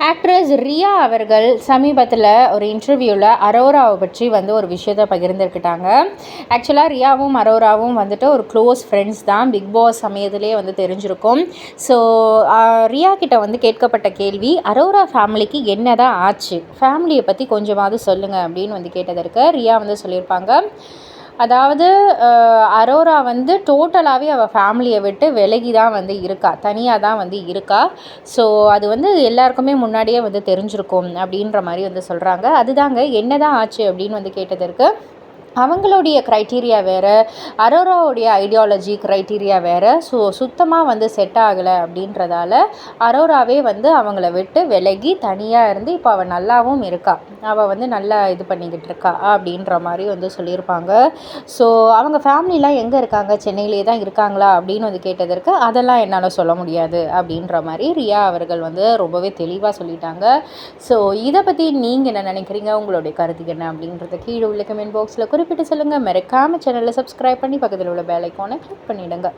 Actress Riya அவர்கள் சமீபத்தில் ஒரு இன்டர்வியூவில் அரோராவை பற்றி வந்து ஒரு விஷயத்தை பகிர்ந்துருக்கிட்டாங்க. ஆக்சுவலாக ரியாவும் அரோராவும் வந்துட்டு ஒரு க்ளோஸ் ஃப்ரெண்ட்ஸ் தான். பிக் பாஸ் சமயத்திலே வந்து தெரிஞ்சிருக்கும். ஸோ ரியா கிட்ட வந்து கேட்கப்பட்ட கேள்வி, அரோரா ஃபேமிலிக்கு என்ன தான் ஆச்சு, ஃபேமிலியை பற்றி கொஞ்சமாவது சொல்லுங்கள் அப்படின்னு வந்து கேட்டதற்கு ரியா வந்து சொல்லியிருப்பாங்க. அதாவது அரோரா வந்து டோட்டலாகவே அவள் ஃபேமிலியை விட்டு விலகி தான் வந்து இருக்கா, தனியாக தான் வந்து இருக்கா. ஸோ அது வந்து எல்லாருக்குமே முன்னாடியே வந்து தெரிஞ்சிருக்கும் அப்படின்ற மாதிரி வந்து சொல்கிறாங்க. அதுதாங்க என்ன தான் ஆச்சு அப்படின்னு வந்து கேட்டதற்கு, அவங்களுடைய க்ரைட்டீரியா வேறு, அரோராவுடைய ஐடியாலஜி க்ரைட்டீரியா வேறு. ஸோ சுத்தமாக வந்து செட் ஆகலை அப்படின்றதால அரோராவே வந்து அவங்கள விட்டு விலகி தனியாக இருந்து இப்போ அவள் நல்லாவும் இருக்கா, அவள் வந்து நல்லா இது பண்ணிக்கிட்டு இருக்கா அப்படின்ற மாதிரி வந்து சொல்லியிருப்பாங்க. ஸோ அவங்க ஃபேமிலிலாம் எங்கே இருக்காங்க, சென்னையிலே தான் இருக்காங்களா அப்படின்னு வந்து கேட்டதற்கு, அதெல்லாம் என்னால் சொல்ல முடியாது அப்படின்ற மாதிரி ரியா அவர்கள் வந்து ரொம்பவே தெளிவாக சொல்லிட்டாங்க. ஸோ இதை பற்றி நீங்கள் என்ன நினைக்கிறீங்க, உங்களுடைய கருத்து என்ன அப்படின்றத கீழே உள்ள கமெண்ட் பாக்ஸில் குறிப்பிட்டு சொல்லுங்கள். மறக்காமல் சேனலை சப்ஸ்கிரைப் பண்ணி பக்கத்தில் உள்ள பெல் ஐகானை கிளிக் பண்ணிவிடுங்க.